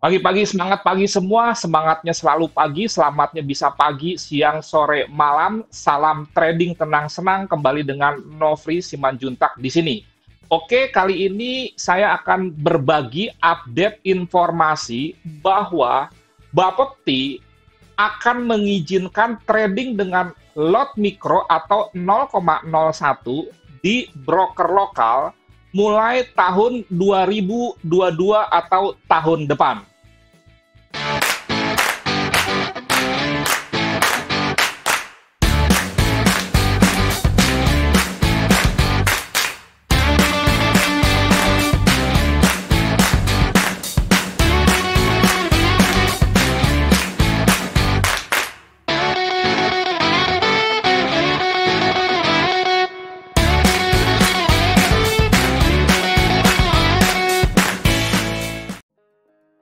Pagi-pagi semangat pagi semua, semangatnya selalu pagi, selamatnya bisa pagi, siang, sore, malam. Salam trading tenang senang kembali dengan Nofri Simanjuntak di sini. Oke, kali ini saya akan berbagi update informasi bahwa Bapepti akan mengizinkan trading dengan lot mikro atau 0,01 di broker lokal mulai tahun 2022 atau tahun depan.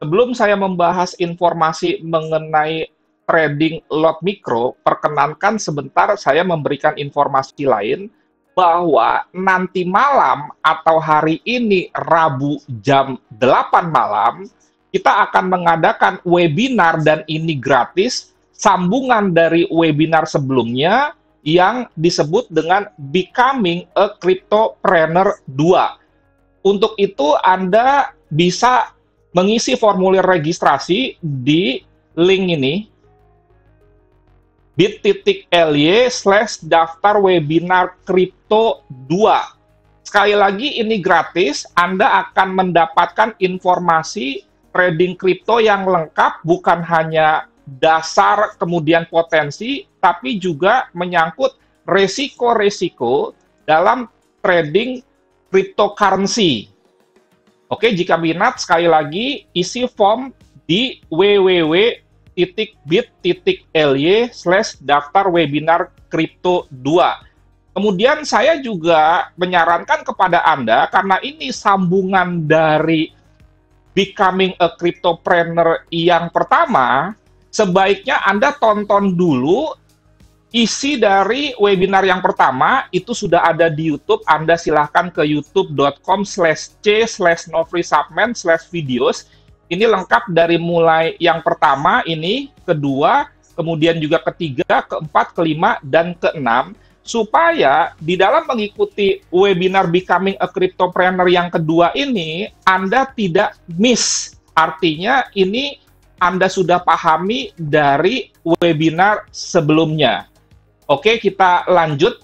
Sebelum saya membahas informasi mengenai trading lot mikro, perkenankan sebentar saya memberikan informasi lain bahwa nanti malam atau hari ini Rabu jam 8 malam kita akan mengadakan webinar dan ini gratis, sambungan dari webinar sebelumnya yang disebut dengan Becoming a Cryptopreneur 2. Untuk itu Anda bisa mengisi formulir registrasi di link ini bit.ly/daftar webinar kripto 2. Sekali lagi ini gratis, Anda akan mendapatkan informasi trading kripto yang lengkap, bukan hanya dasar kemudian potensi, tapi juga menyangkut resiko-resiko dalam trading cryptocurrency. Oke, jika minat, sekali lagi, isi form di www.bit.ly/daftar webinar kripto 2. Kemudian saya juga menyarankan kepada Anda, karena ini sambungan dari Becoming a Cryptopreneur yang pertama, sebaiknya Anda tonton dulu isi dari webinar yang pertama, itu sudah ada di YouTube. Anda silahkan ke youtube.com/c/nofrisubmen/videos. Ini lengkap dari mulai yang pertama, ini, kedua, kemudian juga ketiga, keempat, kelima, dan keenam. Supaya di dalam mengikuti webinar Becoming a Cryptopreneur yang kedua ini, Anda tidak miss. Artinya ini Anda sudah pahami dari webinar sebelumnya. Oke, kita lanjut.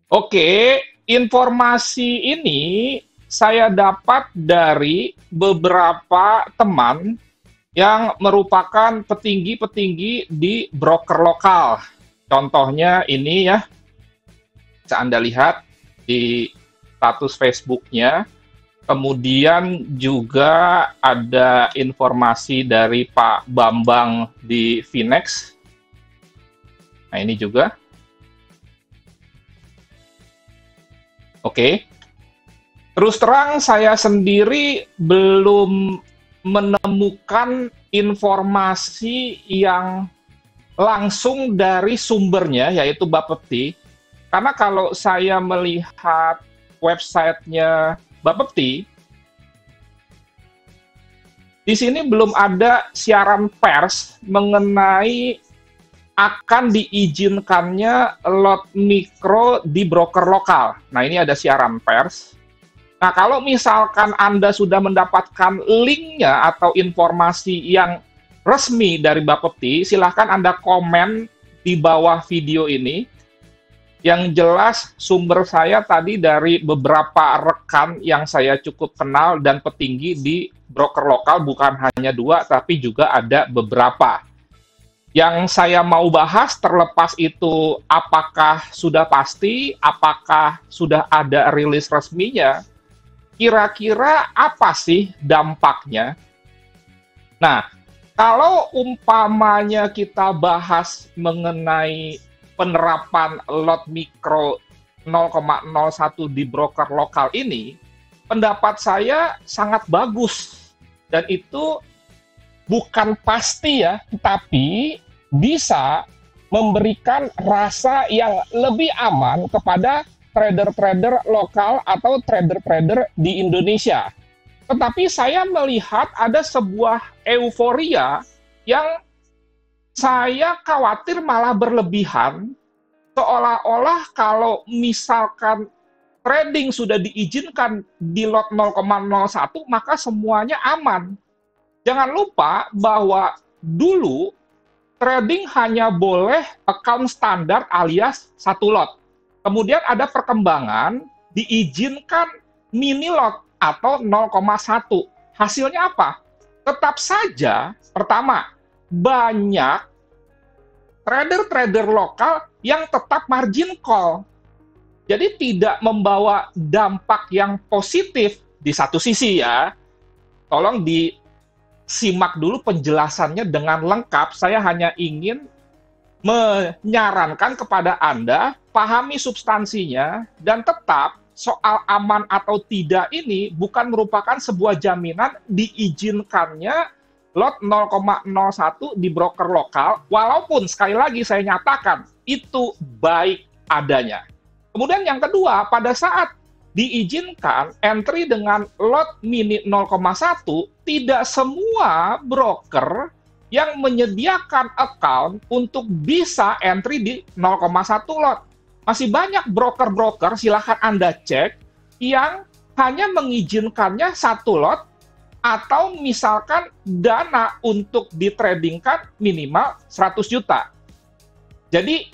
Oke, informasi ini saya dapat dari beberapa teman yang merupakan petinggi-petinggi di broker lokal. Contohnya ini ya, bisa Anda lihat di status Facebook-nya. Kemudian juga ada informasi dari Pak Bambang di Finex. Nah, ini juga. Oke. Terus terang saya sendiri belum menemukan informasi yang langsung dari sumbernya, yaitu Bapepti. Karena kalau saya melihat websitenya Bapepti, di sini belum ada siaran pers mengenai akan diizinkannya lot mikro di broker lokal. Nah, ini ada siaran pers. Nah, kalau misalkan Anda sudah mendapatkan linknya atau informasi yang resmi dari Bapepti, silahkan Anda komen di bawah video ini. Yang jelas sumber saya tadi dari beberapa rekan yang saya cukup kenal dan petinggi di broker lokal, bukan hanya dua, tapi juga ada beberapa. Yang saya mau bahas terlepas itu apakah sudah pasti, apakah sudah ada rilis resminya, kira-kira apa sih dampaknya? Nah, kalau umpamanya kita bahas mengenai penerapan lot mikro 0,01 di broker lokal ini, pendapat saya sangat bagus. Dan itu bukan pasti ya, tapi bisa memberikan rasa yang lebih aman kepada trader-trader lokal atau trader-trader di Indonesia. Tetapi saya melihat ada sebuah euforia yang saya khawatir malah berlebihan, seolah-olah kalau misalkan trading sudah diizinkan di lot 0,01, maka semuanya aman. Jangan lupa bahwa dulu trading hanya boleh account standar alias satu lot. Kemudian ada perkembangan diizinkan mini lot atau 0,1. Hasilnya apa? Tetap saja, pertama, banyak trader-trader lokal yang tetap margin call. Jadi tidak membawa dampak yang positif di satu sisi ya. Tolong disimak dulu penjelasannya dengan lengkap. Saya hanya ingin menyarankan kepada Anda, pahami substansinya, dan tetap soal aman atau tidak ini bukan merupakan sebuah jaminan diizinkannya lot 0,01 di broker lokal, walaupun sekali lagi saya nyatakan, itu baik adanya. Kemudian yang kedua, pada saat diizinkan entry dengan lot mini 0,1, tidak semua broker yang menyediakan account untuk bisa entry di 0,1 lot. Masih banyak broker-broker, silahkan Anda cek, yang hanya mengizinkannya satu lot, atau misalkan dana untuk ditradingkan minimal 100 juta. Jadi,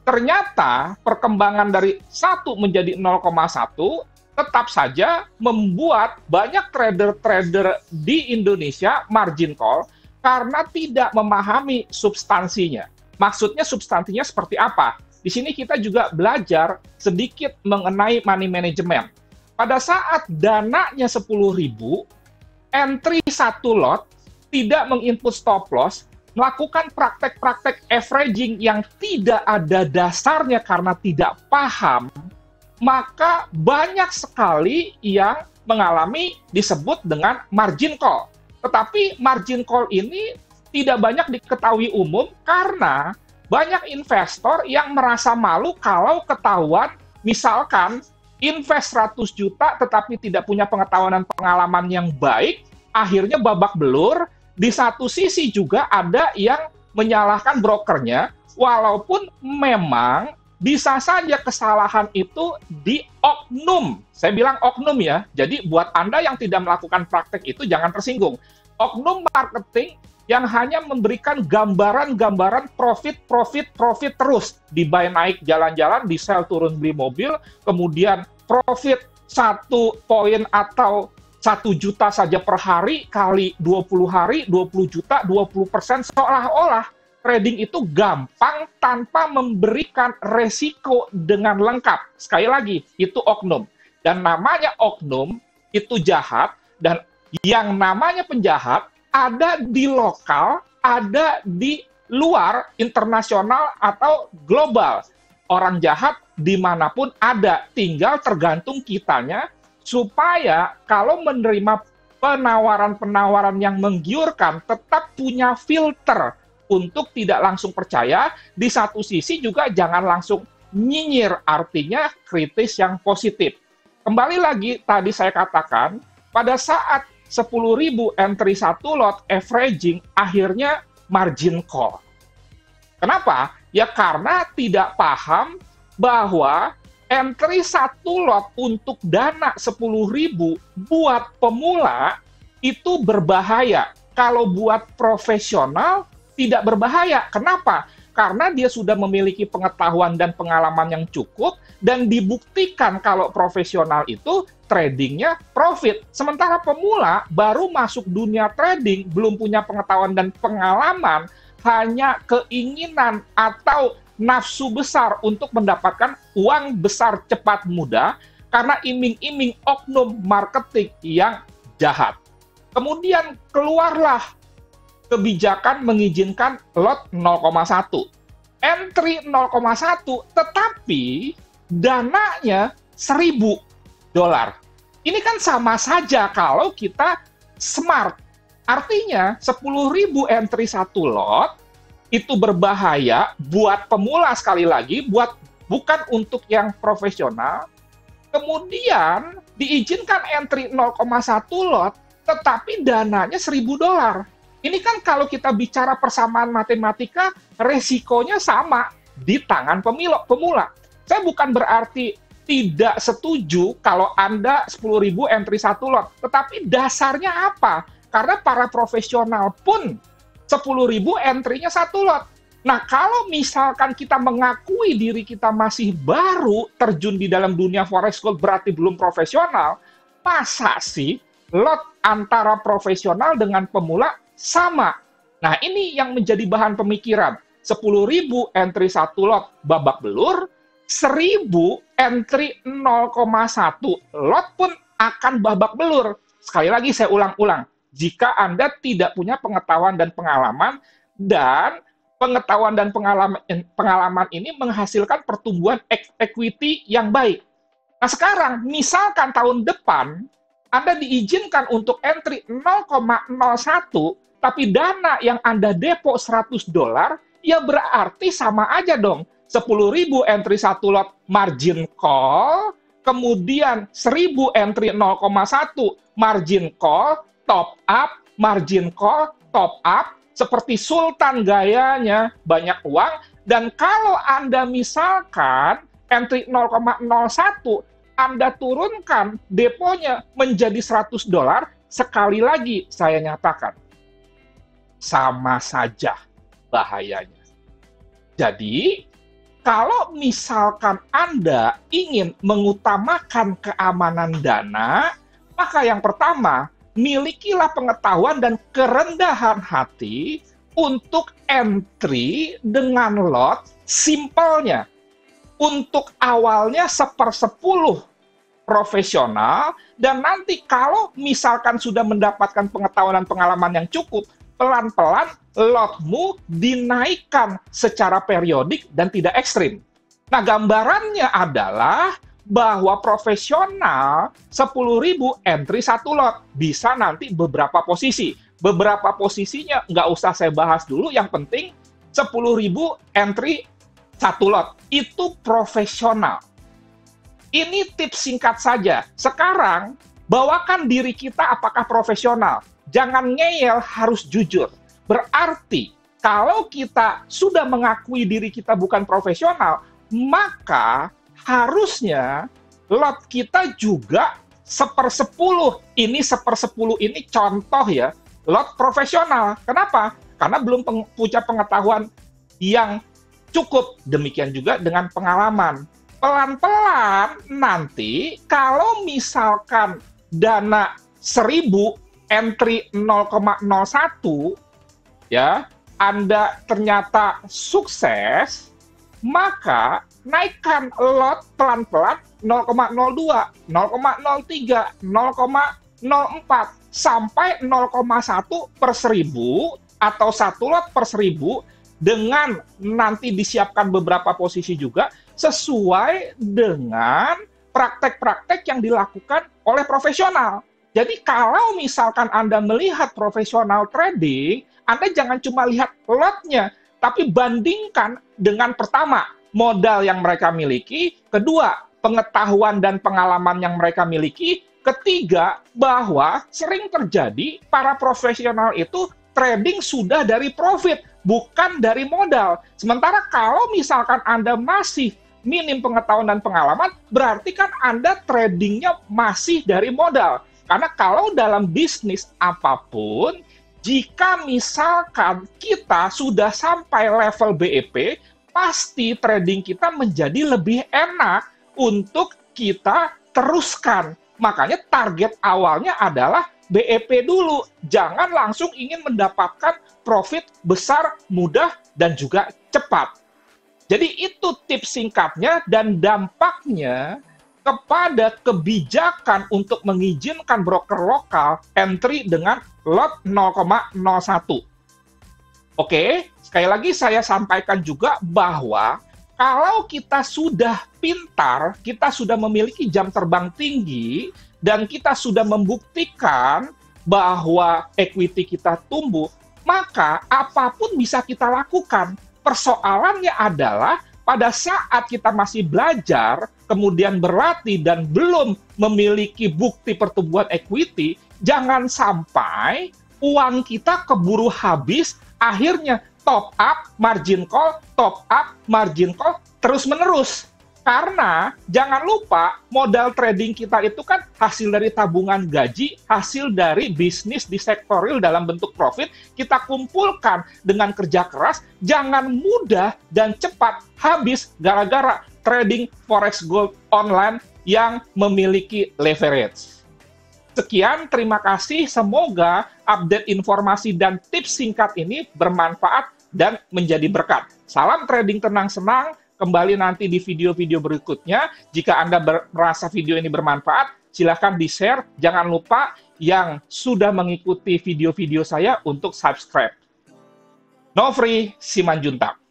ternyata perkembangan dari 1 menjadi 0,1 tetap saja membuat banyak trader-trader di Indonesia margin call karena tidak memahami substansinya. Maksudnya substansinya seperti apa? Di sini kita juga belajar sedikit mengenai money management. Pada saat dananya 10.000, entry satu lot, tidak menginput stop loss, melakukan praktek-praktek averaging yang tidak ada dasarnya karena tidak paham, maka banyak sekali yang mengalami disebut dengan margin call. Tetapi margin call ini tidak banyak diketahui umum karena banyak investor yang merasa malu kalau ketahuan, misalkan invest 100 juta tetapi tidak punya pengetahuan dan pengalaman yang baik, akhirnya babak belur. Di satu sisi juga ada yang menyalahkan brokernya, walaupun memang bisa saja kesalahan itu di oknum. Saya bilang oknum ya, jadi buat Anda yang tidak melakukan praktek itu jangan tersinggung. Oknum marketing yang hanya memberikan gambaran-gambaran profit terus. Di buy naik jalan-jalan, di sell turun beli mobil, kemudian profit 1 poin atau 1 juta saja per hari, kali 20 hari, 20 juta, 20%, seolah-olah trading itu gampang tanpa memberikan resiko dengan lengkap. Sekali lagi, itu oknum. Dan namanya oknum, itu jahat, dan yang namanya penjahat, ada di lokal, ada di luar, internasional, atau global. Orang jahat dimanapun ada, tinggal tergantung kitanya, supaya kalau menerima penawaran-penawaran yang menggiurkan, tetap punya filter untuk tidak langsung percaya. Di satu sisi juga jangan langsung nyinyir, artinya kritis yang positif. Kembali lagi, tadi saya katakan, pada saat 10.000 entry satu lot, averaging, akhirnya margin call. Kenapa? Ya karena tidak paham bahwa entry satu lot untuk dana 10.000 buat pemula itu berbahaya. Kalau buat profesional tidak berbahaya. Kenapa? Karena dia sudah memiliki pengetahuan dan pengalaman yang cukup dan dibuktikan kalau profesional itu tradingnya profit. Sementara pemula baru masuk dunia trading, belum punya pengetahuan dan pengalaman, hanya keinginan atau nafsu besar untuk mendapatkan uang besar cepat mudah karena iming-iming oknum marketing yang jahat. Kemudian keluarlah kebijakan mengizinkan lot 0,1. Entry 0,1 tetapi dananya $1.000. Ini kan sama saja kalau kita smart. Artinya 10.000 entry satu lot itu berbahaya buat pemula, sekali lagi, bukan untuk yang profesional. Kemudian diizinkan entry 0,1 lot, tetapi dananya $1.000. Ini kan kalau kita bicara persamaan matematika, resikonya sama di tangan pemula. Saya bukan berarti tidak setuju kalau Anda 10.000 entry 1 lot, tetapi dasarnya apa? Karena para profesional pun 10.000 entry-nya 1 lot. Nah, kalau misalkan kita mengakui diri kita masih baru terjun di dalam dunia Forex Gold, berarti belum profesional, masa sih lot antara profesional dengan pemula sama? Nah, ini yang menjadi bahan pemikiran. 10.000 entry 1 lot babak belur, 1.000 entry 0,1 lot pun akan babak belur. Sekali lagi saya ulang-ulang, jika Anda tidak punya pengetahuan dan pengalaman, dan pengetahuan dan pengalaman ini menghasilkan pertumbuhan equity yang baik. Nah sekarang, misalkan tahun depan, Anda diizinkan untuk entry 0,01, tapi dana yang Anda depo $100, ya berarti sama aja dong. 10.000 entry 1 lot margin call, kemudian 1.000 entry 0,1 margin call, top up, margin call, top up, seperti sultan gayanya, banyak uang. Dan kalau Anda misalkan entry 0,01, Anda turunkan deponya menjadi $100, sekali lagi saya nyatakan, sama saja bahayanya. Jadi, kalau misalkan Anda ingin mengutamakan keamanan dana, maka yang pertama, milikilah pengetahuan dan kerendahan hati untuk entry dengan lot simpelnya. Untuk awalnya 1/10 profesional, dan nanti kalau misalkan sudah mendapatkan pengetahuan dan pengalaman yang cukup, pelan-pelan lotmu dinaikkan secara periodik dan tidak ekstrim. Nah, gambarannya adalah bahwa profesional 10.000 entry 1 lot, bisa nanti beberapa posisi. Beberapa posisinya nggak usah saya bahas dulu, yang penting 10.000 entry 1 lot. Itu profesional. Ini tips singkat saja. Sekarang, bawakan diri kita apakah profesional. Jangan ngeyel, harus jujur. Berarti, kalau kita sudah mengakui diri kita bukan profesional, maka harusnya lot kita juga 1/10. Ini 1/10 ini contoh ya, lot profesional. Kenapa? Karena belum punya pengetahuan yang cukup. Demikian juga dengan pengalaman. Pelan-pelan nanti kalau misalkan dana 1.000 entry 0,01 ya, Anda ternyata sukses, maka naikkan lot pelan-pelan 0,02, 0,03, 0,04, sampai 0,1/1000 atau 1 lot per 1.000, dengan nanti disiapkan beberapa posisi juga sesuai dengan praktek-praktek yang dilakukan oleh profesional. Jadi kalau misalkan Anda melihat profesional trading, Anda jangan cuma lihat lotnya, tapi bandingkan dengan pertama, modal yang mereka miliki, kedua, pengetahuan dan pengalaman yang mereka miliki, ketiga, bahwa sering terjadi para profesional itu trading sudah dari profit, bukan dari modal. Sementara kalau misalkan Anda masih minim pengetahuan dan pengalaman, berarti kan Anda tradingnya masih dari modal. Karena kalau dalam bisnis apapun, jika misalkan kita sudah sampai level BEP, pasti trading kita menjadi lebih enak untuk kita teruskan. Makanya target awalnya adalah BEP dulu. Jangan langsung ingin mendapatkan profit besar, mudah, dan juga cepat. Jadi itu tips singkatnya, dan dampaknya kepada kebijakan untuk mengizinkan broker lokal entry dengan lot 0,01. Oke, sekali lagi saya sampaikan juga bahwa kalau kita sudah pintar, kita sudah memiliki jam terbang tinggi, dan kita sudah membuktikan bahwa equity kita tumbuh, maka apapun bisa kita lakukan. Persoalannya adalah pada saat kita masih belajar, kemudian berlatih dan belum memiliki bukti pertumbuhan equity, Jangan sampai uang kita keburu habis, akhirnya top up, margin call, top up, margin call, terus-menerus. Karena jangan lupa modal trading kita itu kan hasil dari tabungan gaji, hasil dari bisnis di sektor real dalam bentuk profit, kita kumpulkan dengan kerja keras, jangan mudah dan cepat habis gara-gara trading forex gold online yang memiliki leverage. Sekian, terima kasih. Semoga update informasi dan tips singkat ini bermanfaat dan menjadi berkat. Salam trading tenang senang. Kembali nanti di video-video berikutnya. Jika Anda merasa video ini bermanfaat, silahkan di-share. Jangan lupa yang sudah mengikuti video-video saya untuk subscribe. Nofri Simanjuntak.